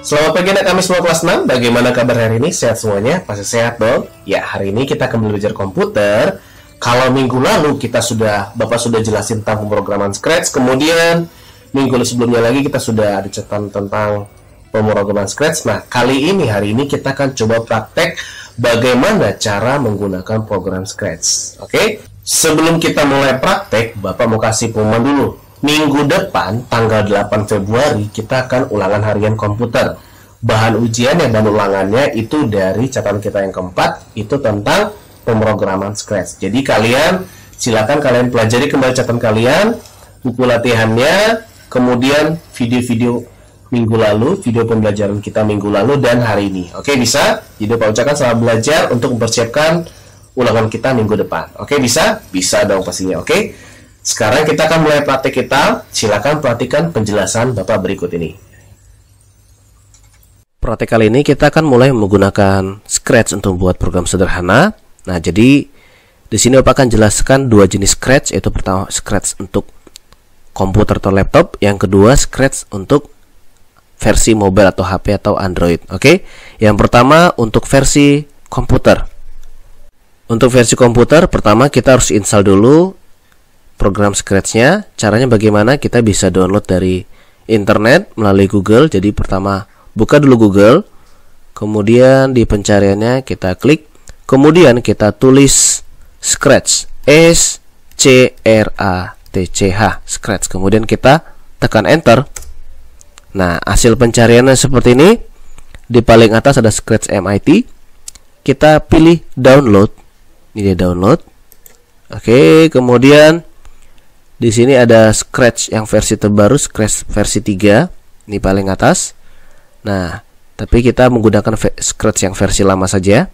Selamat pagi anak kami semua kelas 6. Bagaimana kabar hari ini? Sehat semuanya? Pasti sehat dong? Ya, hari ini kita akan belajar komputer. Kalau minggu lalu Bapak sudah jelasin tentang pemrograman Scratch. Kemudian minggu sebelumnya lagi kita sudah ada catatan tentang pemrograman Scratch. Nah, hari ini kita akan coba praktek bagaimana cara menggunakan program Scratch. Oke? Sebelum kita mulai praktek, Bapak mau kasih pengumuman dulu. Minggu depan, tanggal 8 Februari, kita akan ulangan harian komputer. Bahan ujiannya dan ulangannya itu dari catatan kita yang keempat, itu tentang pemrograman Scratch. Jadi silakan kalian pelajari kembali catatan kalian, buku latihannya, kemudian video-video minggu lalu, video pembelajaran kita minggu lalu dan hari ini. Oke, bisa? Jadi Pak ucapkan selamat belajar untuk mempersiapkan ulangan kita minggu depan. Oke, bisa? Bisa dong pastinya. Oke. Sekarang kita akan mulai praktek kita. Silakan perhatikan penjelasan Bapak berikut ini. Praktek kali ini kita akan mulai menggunakan Scratch untuk membuat program sederhana. Nah, jadi di sini Bapak akan jelaskan dua jenis Scratch, yaitu pertama Scratch untuk komputer atau laptop, yang kedua Scratch untuk versi mobile atau HP atau Android. Oke. Yang pertama untuk versi komputer. Untuk versi komputer, pertama kita harus install dulu program Scratch-nya. Caranya bagaimana? Kita bisa download dari internet melalui Google. Jadi pertama buka dulu Google, kemudian di pencariannya kita klik, kemudian kita tulis Scratch, S-C-R-A-T-C-H, Scratch, kemudian kita tekan enter. Nah, hasil pencariannya seperti ini. Di paling atas ada Scratch MIT. Kita pilih download. Ini dia download. Oke, kemudian di sini ada Scratch yang versi terbaru, Scratch versi 3, ini paling atas. Nah, tapi kita menggunakan Scratch yang versi lama saja,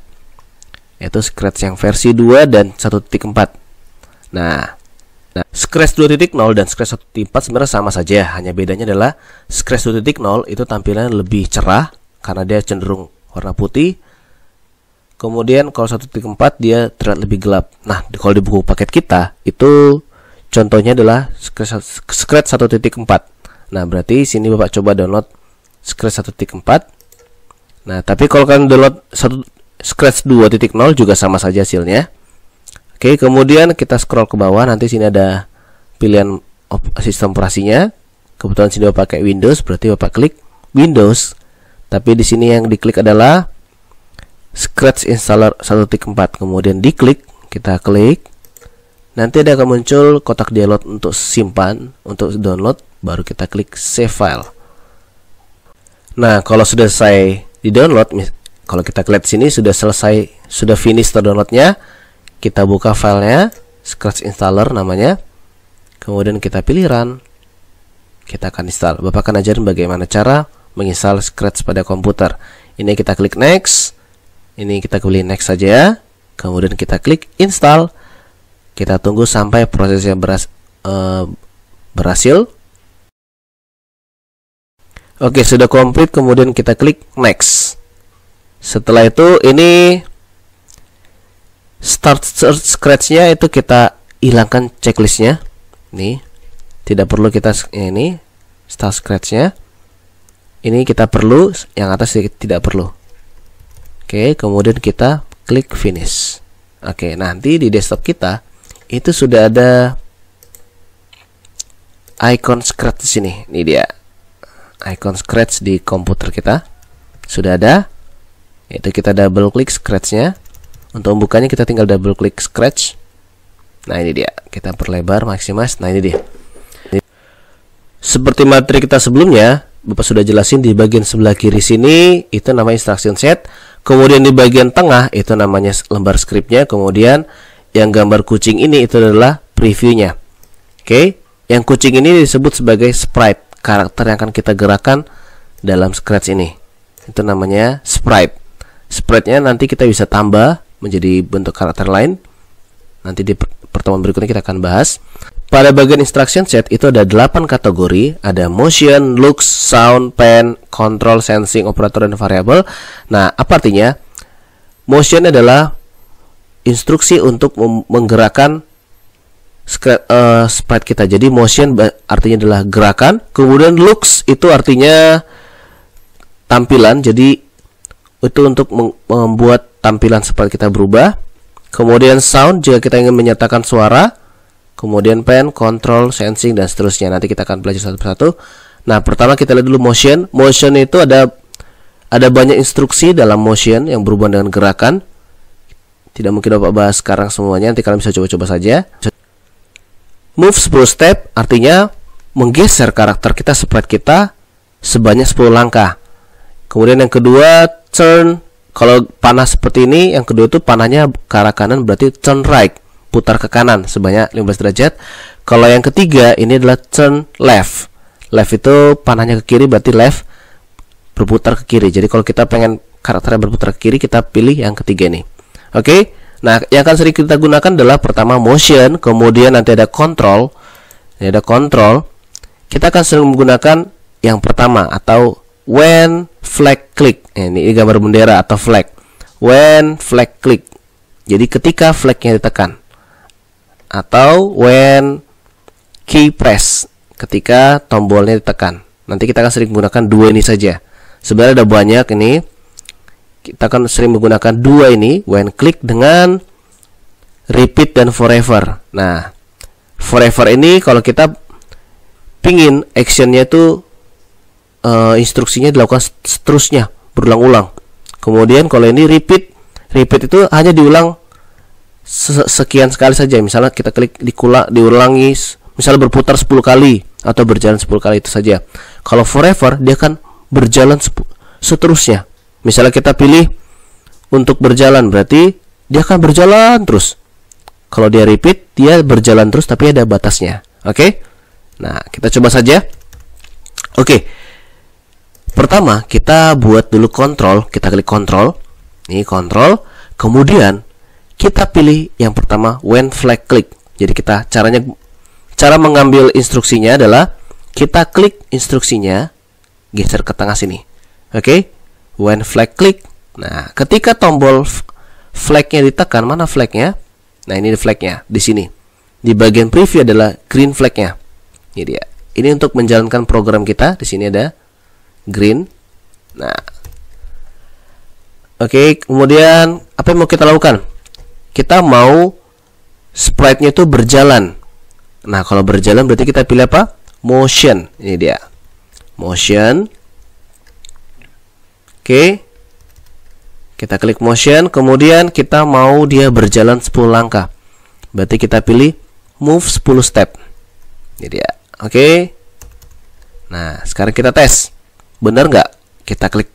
yaitu Scratch yang versi 2 dan 1.4. Nah, Scratch 2.0 dan Scratch 1.4 sebenarnya sama saja, hanya bedanya adalah Scratch 2.0 itu tampilannya lebih cerah karena dia cenderung warna putih. Kemudian kalau 1.4 dia terlihat lebih gelap. Nah, kalau di buku paket kita itu contohnya adalah Scratch 1.4. Nah, berarti sini Bapak coba download Scratch 1.4. Nah, tapi kalau kalian download Scratch 2.0 juga sama saja hasilnya. Oke, kemudian kita scroll ke bawah, nanti sini ada pilihan sistem operasinya. Kebetulan sini Bapak pakai Windows, berarti Bapak klik Windows. Tapi di sini yang diklik adalah Scratch Installer 1.4. Kemudian diklik, kita klik. Nanti ada akan muncul kotak dialog untuk simpan, untuk download, baru kita klik save file. Nah, kalau sudah selesai di download, kalau kita lihat sini sudah selesai, sudah finish terdownloadnya, kita buka filenya, Scratch Installer namanya, kemudian kita pilih run, kita akan install. Bapak akan ajarin bagaimana cara menginstal Scratch pada komputer. Ini kita klik next, ini kita pilih next saja, kemudian kita klik install. Kita tunggu sampai prosesnya berhasil. Oke, sudah komplit, kemudian kita klik next. Setelah itu ini start Scratch-nya itu kita hilangkan checklistnya. Nih, tidak perlu kita ini start Scratch-nya. Ini kita perlu, yang atas tidak perlu. Oke, kemudian kita klik finish. Oke, nanti di desktop kita itu sudah ada icon Scratch di sini. Ini dia. Icon Scratch di komputer kita. Sudah ada. Itu kita double klik Scratch-nya. Untuk membukanya kita tinggal double klik Scratch. Nah, ini dia. Kita perlebar, maximize. Nah, ini dia. Seperti materi kita sebelumnya, Bapak sudah jelasin di bagian sebelah kiri sini itu namanya instruction set. Kemudian di bagian tengah itu namanya lembar script-nya. Kemudian yang gambar kucing ini itu adalah previewnya. Oke, yang kucing ini disebut sebagai sprite, karakter yang akan kita gerakan dalam Scratch ini. Itu namanya sprite. Sprite-nya nanti kita bisa tambah menjadi bentuk karakter lain. Nanti di pertemuan berikutnya kita akan bahas. Pada bagian instruction set itu ada 8 kategori, ada motion, looks, sound, pen, control, sensing, operator, dan variable. Nah, apa artinya? Motion adalah instruksi untuk menggerakkan sprite kita. Jadi motion artinya adalah gerakan. Kemudian looks itu artinya tampilan, jadi itu untuk membuat tampilan seperti kita berubah. Kemudian sound jika kita ingin menyatakan suara. Kemudian pen, control, sensing, dan seterusnya. Nanti kita akan belajar satu persatu. Nah, pertama kita lihat dulu motion. Motion itu ada banyak instruksi dalam motion yang berhubungan dengan gerakan. Tidak mungkin Bapak bahas sekarang semuanya. Nanti kalian bisa coba-coba saja. Move 10 step artinya menggeser karakter kita, sprite kita sebanyak 10 langkah. Kemudian yang kedua, turn. Kalau panah seperti ini, yang kedua itu panahnya ke arah kanan, berarti turn right, putar ke kanan sebanyak 15 derajat. Kalau yang ketiga ini adalah turn left. Left itu panahnya ke kiri, berarti left, berputar ke kiri. Jadi kalau kita pengen karakternya berputar ke kiri, kita pilih yang ketiga ini. Oke. Nah, yang akan sering kita gunakan adalah pertama motion, kemudian nanti ada control. Ini ada control. Kita akan sering menggunakan yang pertama atau when flag click. Ini gambar bendera atau flag. When flag click. Jadi ketika flagnya ditekan. Atau when key press. Ketika tombolnya ditekan. Nanti kita akan sering menggunakan dua ini saja. Sebenarnya ada banyak ini. Kita akan sering menggunakan dua ini. When click dengan repeat dan forever. Nah, forever ini kalau kita pingin actionnya itu instruksinya dilakukan seterusnya, berulang-ulang. Kemudian kalau ini repeat itu hanya diulang sekian sekali saja. Misalnya kita klik diulangi, misalnya berputar 10 kali atau berjalan 10 kali, itu saja. Kalau forever dia akan berjalan seterusnya. Misalnya kita pilih untuk berjalan, berarti dia akan berjalan terus. Kalau dia repeat, dia berjalan terus tapi ada batasnya. Oke? Nah, kita coba saja. Oke. Pertama, kita buat dulu kontrol. Kita klik kontrol. Ini kontrol. Kemudian kita pilih yang pertama when flag click. Jadi cara mengambil instruksinya adalah kita klik instruksinya, geser ke tengah sini. Oke? When flag click. Nah, ketika tombol flagnya ditekan, mana flagnya? Nah, ini flagnya di sini. Di bagian preview adalah green flagnya. Ini dia. Ini untuk menjalankan program kita. Di sini ada green. Nah, oke. Kemudian apa yang mau kita lakukan? Kita mau sprite-nya itu berjalan. Nah, kalau berjalan berarti kita pilih apa? Motion. Ini dia. Motion. Oke. Kita klik motion, kemudian kita mau dia berjalan 10 langkah. Berarti kita pilih move 10 step. Ini dia. Oke. Nah, sekarang kita tes. Benar nggak? Kita klik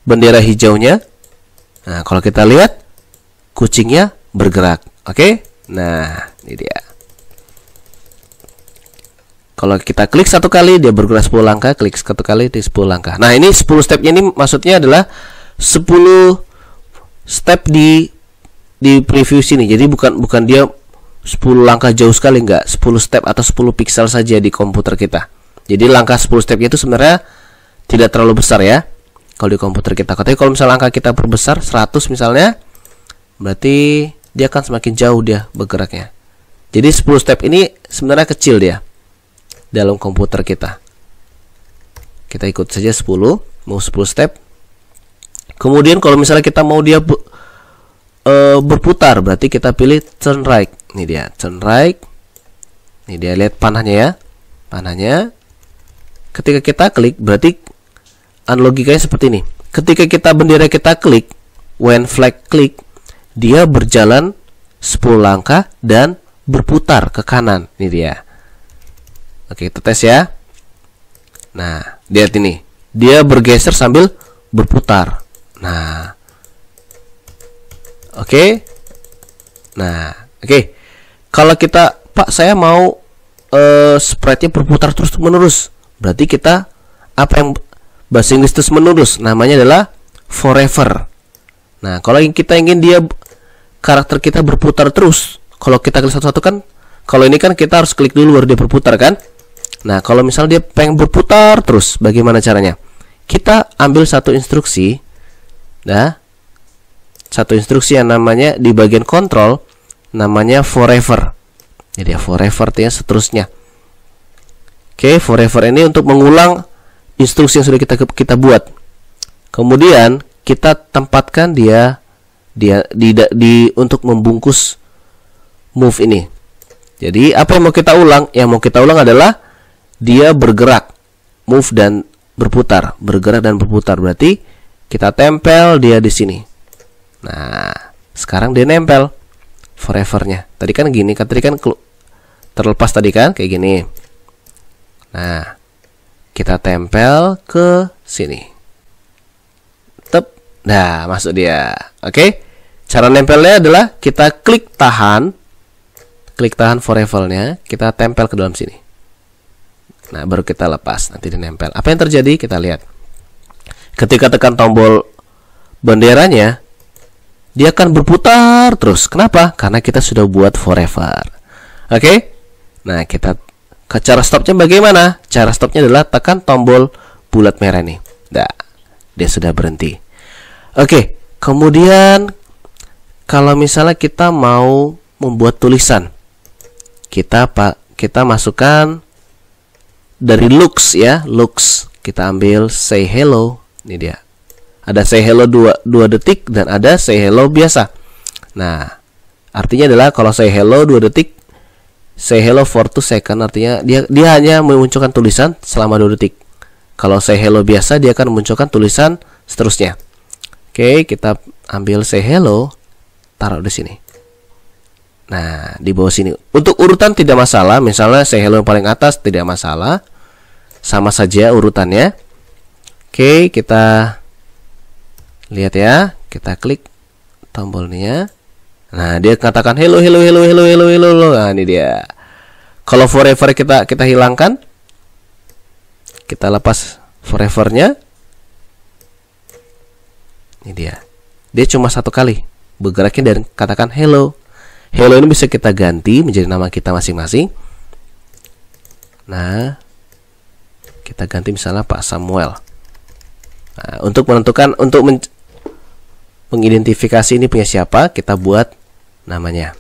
bendera hijaunya. Nah, kalau kita lihat kucingnya bergerak. Oke? Nah, ini dia. Kalau kita klik satu kali dia bergerak 10 langkah, klik satu kali di 10 langkah. Nah, ini 10 stepnya ini maksudnya adalah 10 step di preview sini. Jadi bukan dia 10 langkah jauh sekali, enggak. 10 step atau 10 pixel saja di komputer kita. Jadi langkah 10 stepnya itu sebenarnya tidak terlalu besar ya kalau di komputer kita. Tapi kalau misalnya angka kita perbesar 100 misalnya, berarti dia akan semakin jauh dia bergeraknya. Jadi 10 step ini sebenarnya kecil dia dalam komputer kita. Kita ikut saja 10, mau 10 step. Kemudian kalau misalnya kita mau dia berputar, berarti kita pilih turn right. Ini dia, turn right. Ini dia, lihat panahnya ya. Panahnya. Ketika kita klik, berarti logikanya seperti ini. Ketika kita bendera kita klik, when flag click, dia berjalan 10 langkah dan berputar ke kanan. Ini dia. Oke, kita tes ya. Nah, lihat ini. Dia bergeser sambil berputar. Nah, oke. Nah, oke. Kalau kita, Pak, saya mau sprite-nya berputar terus menerus, berarti kita apa yang bahasa Inggris terus menerus namanya adalah forever. Nah, kalau kita ingin dia karakter kita berputar terus, kalau kita klik satu-satu kan, kalau ini kan kita harus klik dulu baru dia berputar kan. Nah, kalau misalnya dia pengen berputar terus, bagaimana caranya? Kita ambil satu instruksi. Nah, satu instruksi yang namanya di bagian kontrol namanya forever. Jadi ya, forever artinya seterusnya. Oke, forever ini untuk mengulang instruksi yang sudah kita buat. Kemudian kita tempatkan dia untuk membungkus move ini. Jadi apa yang mau kita ulang? Yang mau kita ulang adalah dia bergerak, move dan berputar, bergerak dan berputar. Berarti kita tempel dia di sini. Nah, sekarang dia nempel forevernya. Tadi kan gini, tadi kan terlepas tadi kan kayak gini. Nah, kita tempel ke sini. Nah, masuk dia. Oke. Cara nempelnya adalah kita klik tahan forevernya, kita tempel ke dalam sini. Nah, baru kita lepas, nanti dia nempel. Apa yang terjadi? Kita lihat. Ketika tekan tombol benderanya, dia akan berputar terus. Kenapa? Karena kita sudah buat forever. Oke. Nah, cara stopnya bagaimana? Cara stopnya adalah tekan tombol bulat merah nih. Nah, dia sudah berhenti. Oke, kemudian kalau misalnya kita mau membuat tulisan, kita masukkan dari looks ya, looks. Kita ambil say hello, ini dia. Ada say hello 2 detik dan ada say hello biasa. Nah, artinya adalah kalau say hello 2 detik, say hello for 2 second, artinya dia hanya memunculkan tulisan selama 2 detik. Kalau say hello biasa, dia akan memunculkan tulisan seterusnya. Oke, kita ambil say hello, taruh di sini. Nah, di bawah sini. Untuk urutan tidak masalah. Misalnya say hello yang paling atas tidak masalah. Sama saja urutannya. Oke, kita lihat ya. Kita klik tombolnya. Nah, dia katakan hello. Nah, ini dia. Kalau forever kita hilangkan. Kita lepas forevernya. Ini dia. Dia cuma 1 kali bergeraknya dan katakan hello. Hello ini bisa kita ganti menjadi nama kita masing-masing. Nah, kita ganti misalnya Pak Samuel. Nah, untuk menentukan, untuk mengidentifikasi ini punya siapa, kita buat namanya.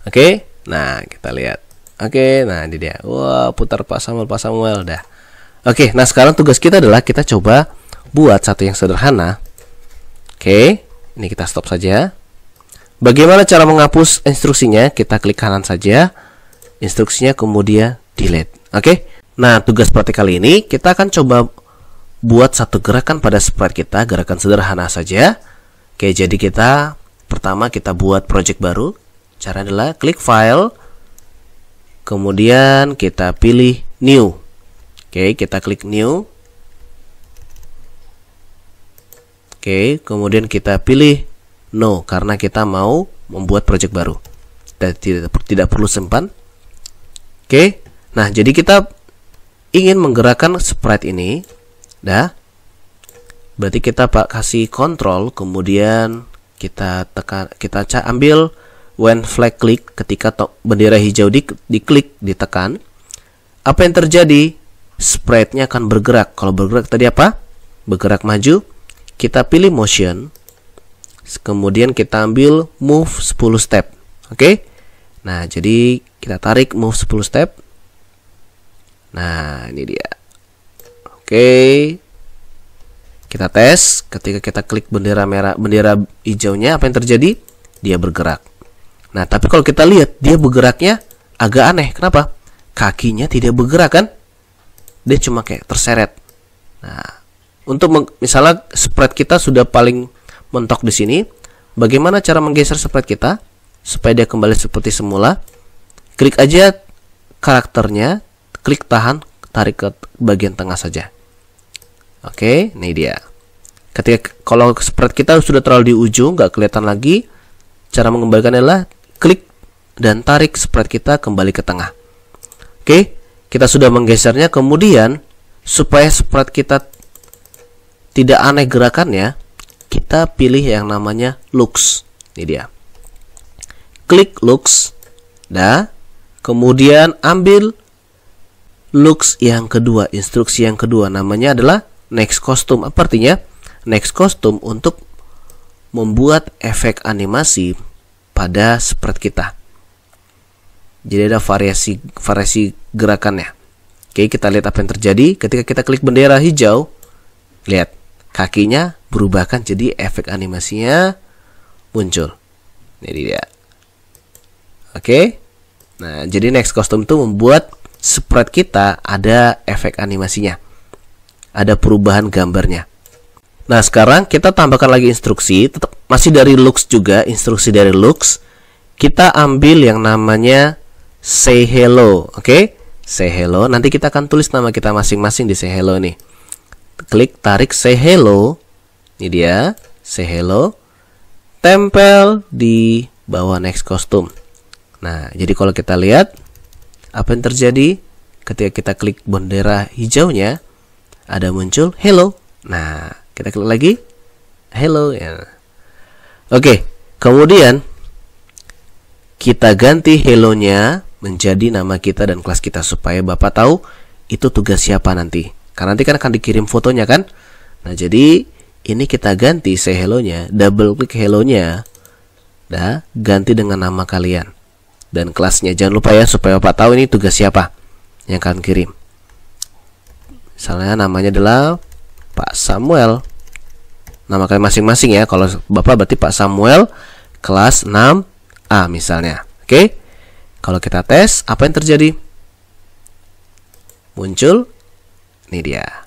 Oke. Nah, kita lihat. Oke, nah ini dia. Wah, putar Pak Samuel dah. Oke, nah sekarang tugas kita adalah kita coba buat satu yang sederhana. Oke, ini kita stop saja. Bagaimana cara menghapus instruksinya? Kita klik kanan saja, instruksinya kemudian delete. Oke, nah tugas praktik kali ini kita akan coba buat satu gerakan pada sprite kita, gerakan sederhana saja. Oke, jadi pertama kita buat project baru. Cara adalah klik file, kemudian kita pilih new. Oke, kita klik new. Oke, kemudian kita pilih no karena kita mau membuat project baru dan tidak perlu simpan. Oke, nah jadi kita ingin menggerakkan sprite ini, dah. Berarti kita kasih kontrol, kemudian kita ambil when flag click, ketika bendera hijau diklik, ditekan. Apa yang terjadi? Sprite-nya akan bergerak. Kalau bergerak tadi apa? Bergerak maju. Kita pilih motion, kemudian kita ambil move 10 step. Oke. Nah, jadi kita tarik move 10 step. Nah, ini dia. Oke. Kita tes. Ketika kita klik bendera hijaunya, apa yang terjadi? Dia bergerak. Nah, tapi kalau kita lihat, dia bergeraknya agak aneh. Kenapa? Kakinya tidak bergerak kan? Dia cuma kayak terseret. Nah, untuk misalnya sprite kita sudah paling mentok di sini, bagaimana cara menggeser sprite kita supaya dia kembali seperti semula? Klik aja karakternya, klik tahan, tarik ke bagian tengah saja. Oke, ini dia. Kalau sprite kita sudah terlalu di ujung, nggak kelihatan lagi, cara mengembalikannya adalah klik dan tarik sprite kita kembali ke tengah. Oke, kita sudah menggesernya. Kemudian supaya sprite kita tidak aneh gerakannya, kita pilih yang namanya looks. Ini dia. Klik looks, dah. Kemudian ambil looks yang kedua, instruksi yang kedua, namanya adalah next costume. Apa artinya? Next costume untuk membuat efek animasi pada sprite kita. Jadi ada variasi gerakannya. Oke, kita lihat apa yang terjadi ketika kita klik bendera hijau. Lihat, kakinya berubahkan jadi efek animasinya muncul. Ini dia. Oke. Nah, jadi next custom itu membuat sprite kita ada efek animasinya, ada perubahan gambarnya. Nah, sekarang kita tambahkan lagi instruksi, tetap masih dari Lux juga, instruksi dari Lux. Kita ambil yang namanya say hello, oke? Say hello. Nanti kita akan tulis nama kita masing-masing di say hello nih. Klik tarik say hello. Ini dia, say hello. Tempel di bawah next custom. Nah, jadi kalau kita lihat apa yang terjadi ketika kita klik bendera hijaunya, ada muncul hello. Nah, kita klik lagi hello ya. Oke, kemudian kita ganti hello-nya menjadi nama kita dan kelas kita supaya Bapak tahu itu tugas siapa nanti. Karena nanti kan akan dikirim fotonya kan. Nah, jadi ini kita ganti say hello-nya, double klik hello-nya. Dah, ganti dengan nama kalian dan kelasnya. Jangan lupa ya supaya Bapak tahu ini tugas siapa yang akan kirim. Misalnya namanya adalah Pak Samuel. Nama kalian masing-masing ya. Kalau Bapak berarti Pak Samuel kelas 6A misalnya. Oke. Kalau kita tes, apa yang terjadi? Muncul ini dia.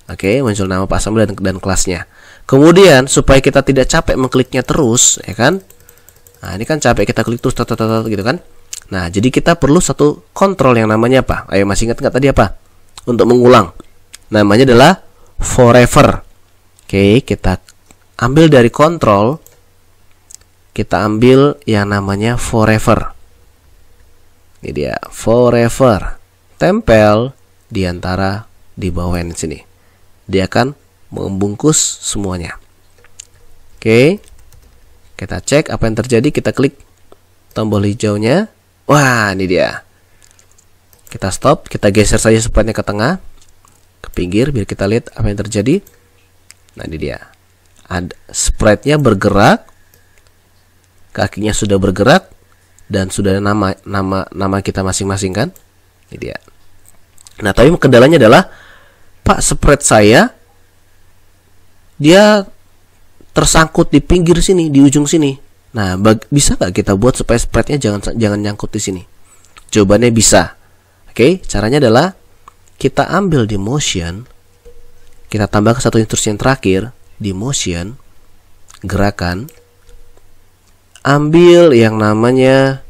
Oke, muncul nama Pak Samuel dan kelasnya. Kemudian supaya kita tidak capek mengkliknya terus, ya kan? Nah, ini kan capek kita klik terus gitu kan. Nah, jadi kita perlu satu kontrol yang namanya apa? Ayo, masih ingat nggak tadi apa? Untuk mengulang. Namanya adalah forever. Oke, kita ambil dari kontrol. Kita ambil yang namanya forever. Ini dia, forever. Tempel di antara di bawah ini sini. Dia akan membungkus semuanya. Oke. Kita cek apa yang terjadi, kita klik tombol hijaunya. Wah, ini dia. Kita stop, kita geser saja sprite-nya ke tengah, ke pinggir biar kita lihat apa yang terjadi. Nah, ini dia. Sprite-nya bergerak, kakinya sudah bergerak dan sudah ada nama kita masing-masing kan? Ini dia. Nah, tapi kendalanya adalah Pak, sprite saya dia tersangkut di pinggir sini, di ujung sini. Nah, bisa nggak kita buat supaya sprite-nya jangan nyangkut di sini? Jawabannya bisa. Oke, caranya adalah kita ambil di motion, kita tambah ke satu instruksi yang terakhir di motion, gerakan, ambil yang namanya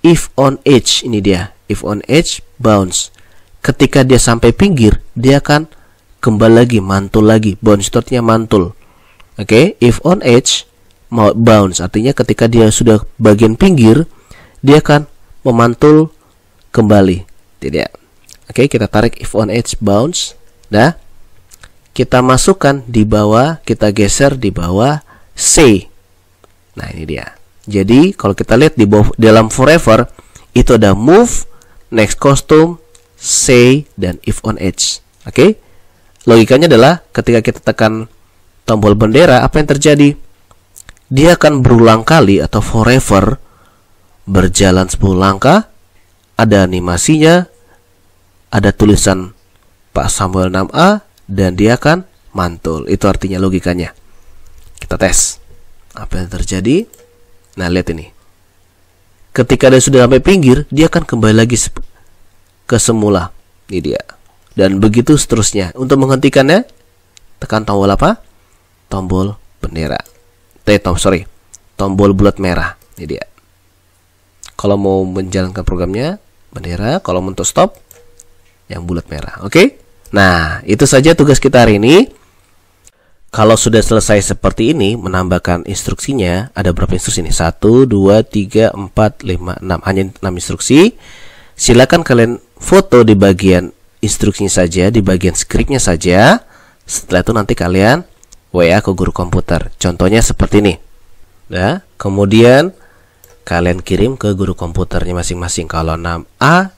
if on edge. Ini dia, if on edge bounce. Ketika dia sampai pinggir, dia akan kembali lagi, mantul lagi. Bounce itu artinya mantul. Oke, if on edge bounce artinya ketika dia sudah bagian pinggir, dia akan memantul kembali. Tidak. Oke, kita tarik if on edge bounce. Dah. Kita masukkan di bawah, kita geser di bawah say. Nah, ini dia. Jadi, kalau kita lihat di bawah dalam forever itu ada move, next custom, say dan if on edge. Oke. Logikanya adalah ketika kita tekan tombol bendera, apa yang terjadi? Dia akan berulang kali atau forever berjalan 10 langkah, ada animasinya, ada tulisan Pak Samuel 6A, dan dia akan mantul. Itu artinya logikanya. Kita tes. Apa yang terjadi? Nah, lihat ini. Ketika dia sudah sampai pinggir, dia akan kembali lagi ke semula. Ini dia. Dan begitu seterusnya. Untuk menghentikannya, tekan tombol apa? Tombol bendera. Tombol bulat merah. Ini dia. Kalau mau menjalankan programnya, bendera. Kalau untuk stop, yang bulat merah. Oke? Nah, itu saja tugas kita hari ini. Kalau sudah selesai seperti ini, menambahkan instruksinya, ada berapa instruksi ini? 1, 2, 3, 4, 5, 6. Hanya 6 instruksi. Silakan kalian foto di bagian instruksinya saja, di bagian skripnya saja. Setelah itu nanti kalian WA ke guru komputer. Contohnya seperti ini. Nah, kemudian kalian kirim ke guru komputernya masing-masing. Kalau 6A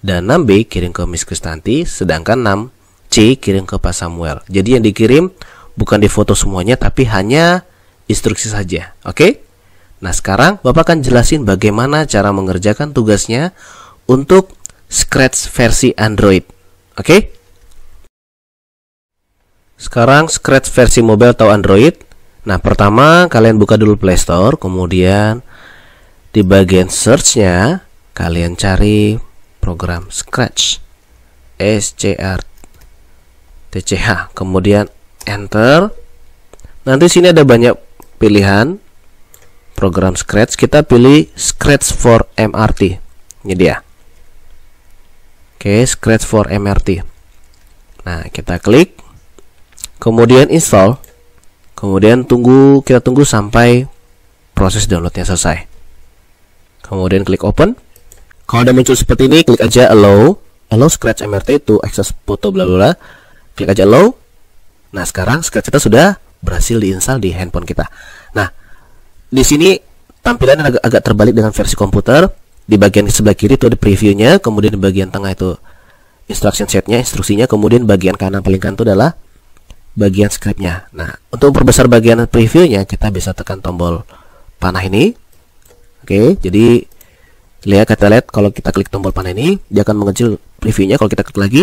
dan 6B kirim ke Miss Kristanti, sedangkan 6C kirim ke Pak Samuel. Jadi yang dikirim bukan di foto semuanya, tapi hanya instruksi saja. Oke? Nah, sekarang Bapak akan jelasin bagaimana cara mengerjakan tugasnya untuk Scratch versi Android. Oke? Sekarang Scratch versi mobile atau Android. Nah, pertama kalian buka dulu Play Store, kemudian di bagian search-nya kalian cari program Scratch, SCRTCH, kemudian enter. Nanti sini ada banyak pilihan program Scratch. Kita pilih Scratch for MRT. Ini dia. Oke, Scratch for MRT. Nah, kita klik, kemudian install, kemudian kita tunggu sampai proses downloadnya selesai. Kemudian klik open. Kalau udah muncul seperti ini, klik aja allow Scratch MRT to access foto bla bla. Klik aja allow. Nah, sekarang Scratch kita sudah berhasil diinstal di handphone kita. Nah, di sini tampilannya agak terbalik dengan versi komputer. Di bagian sebelah kiri itu ada previewnya, kemudian di bagian tengah itu instruction setnya, instruksinya, kemudian bagian kanan paling kanan itu adalah bagian scriptnya. Nah, untuk memperbesar bagian previewnya, kita bisa tekan tombol panah ini. Oke, jadi kita lihat kalau kita klik tombol panah ini, dia akan mengecil previewnya. Kalau kita klik lagi,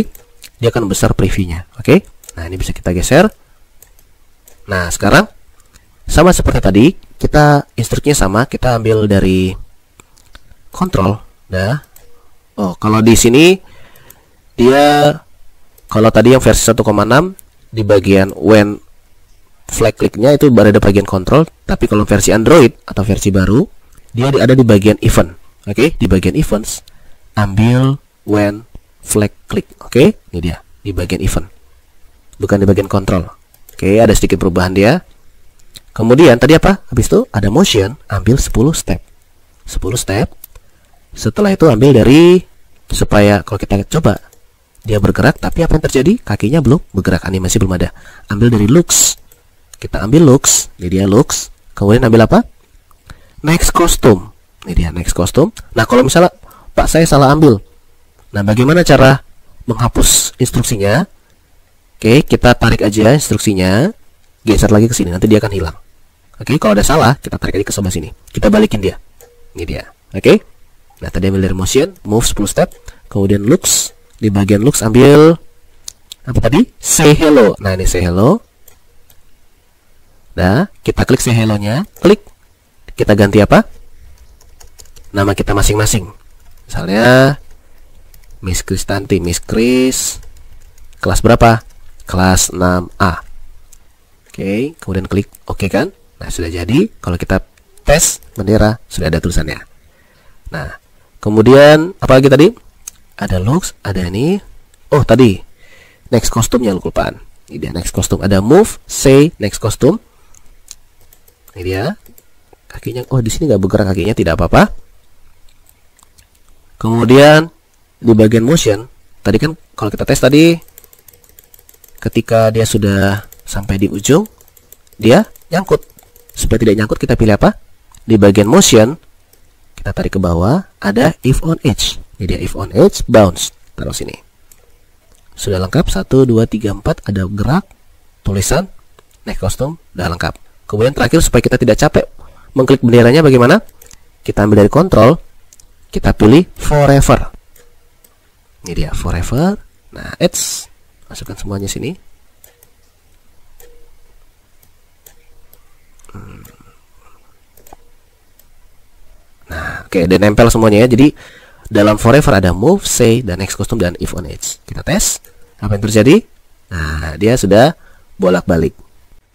dia akan besar previewnya. Oke, nah ini bisa kita geser. Nah, sekarang sama seperti tadi, kita instruksinya sama, kita ambil dari kontrol. Nah, kalau di sini dia, kalau tadi yang versi 1,6 di bagian when flag clicknya itu berada di bagian kontrol, tapi kalau versi Android atau versi baru dia ada di bagian event. Oke, di bagian events ambil when flag click. Oke, ini dia di bagian event, bukan di bagian kontrol. Oke, ada sedikit perubahan dia. Kemudian tadi apa? Habis itu ada motion, ambil 10 step. 10 step. Setelah itu ambil dari, supaya kalau kita coba dia bergerak, tapi apa yang terjadi? Kakinya belum bergerak, animasi belum ada. Ambil dari looks. Kita ambil looks, ini dia looks. Kemudian ambil apa? Next costume. Ini dia next costume. Nah, kalau misalnya Pak saya salah ambil. Nah, bagaimana cara menghapus instruksinya? Oke, kita tarik aja instruksinya, geser lagi ke sini, nanti dia akan hilang. Oke, kalau ada salah, kita tarik aja ke sebelah sini. Kita balikin dia. Ini dia. Oke. Nah, tadi ambil dari motion, move 10 step, kemudian looks, di bagian looks ambil apa tadi? Say hello. Nah, ini say hello. Nah, kita klik say hello-nya, klik. Kita ganti apa? Nama kita masing-masing. Misalnya Miss Kristanti, Miss Kris. Kelas berapa? Kelas 6A. Oke, kemudian klik oke kan? Nah, sudah jadi. Kalau kita tes bendera, sudah ada tulisannya. Nah, kemudian apa lagi tadi? Ada looks, ada ini. Oh, tadi next costume-nya lu kelupaan. Ini dia next costume. Ada move, say, next costume. Ini dia. Kakinya, oh di sini nggak bergerak kakinya, tidak apa-apa. Kemudian di bagian motion, tadi kan kalau kita tes tadi, ketika dia sudah sampai di ujung, dia nyangkut. Supaya tidak nyangkut, kita pilih apa? Di bagian motion, kita tarik ke bawah, ada if on edge. Ini dia if on edge, bounce. Taruh sini. Sudah lengkap, 1, 2, 3, 4, ada gerak, tulisan, next costume, sudah lengkap. Kemudian terakhir, supaya kita tidak capek mengklik benderanya, bagaimana? Kita ambil dari kontrol, kita pilih forever. Ini dia forever. Nah, edge, masukkan semuanya sini. Nah, oke, dan nempel semuanya ya. Jadi dalam forever ada move, say, dan next costume, dan if on edge. Kita tes apa yang terjadi. Nah, dia sudah bolak-balik.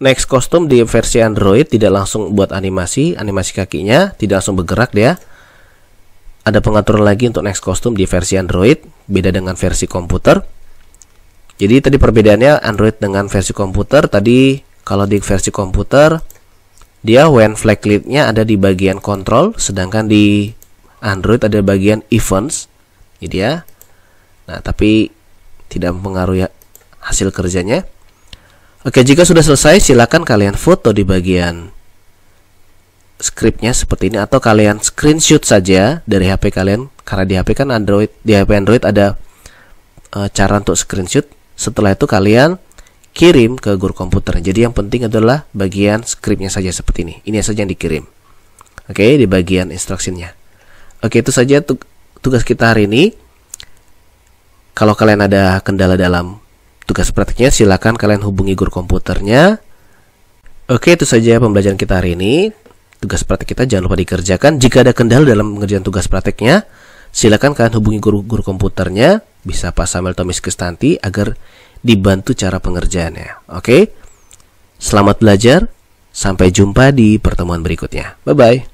Next costume di versi Android tidak langsung buat animasi kakinya tidak langsung bergerak dia. Ada pengaturan lagi untuk next costume di versi Android, beda dengan versi komputer. Jadi tadi perbedaannya Android dengan versi komputer. Tadi kalau di versi komputer dia when flag click-nya ada di bagian control, sedangkan di Android ada bagian events. Ini dia. Nah, tapi tidak mempengaruhi hasil kerjanya. Oke, jika sudah selesai, silakan kalian foto di bagian scriptnya seperti ini, atau kalian screenshot saja dari HP kalian, karena di HP kan Android, di HP Android ada cara untuk screenshot. Setelah itu kalian kirim ke guru komputer. Jadi yang penting adalah bagian scriptnya saja seperti ini. Ini saja yang dikirim. Oke, di bagian instructionnya. Oke, itu saja tugas kita hari ini. Kalau kalian ada kendala dalam tugas praktiknya silakan kalian hubungi guru komputernya. Oke, itu saja pembelajaran kita hari ini. Tugas praktik kita jangan lupa dikerjakan. Jika ada kendala dalam mengerjakan tugas praktiknya, silakan kalian hubungi guru komputernya, bisa Pak Samuel atau Miss Kristanti, agar dibantu cara pengerjaannya. Oke, selamat belajar. Sampai jumpa di pertemuan berikutnya. Bye-bye.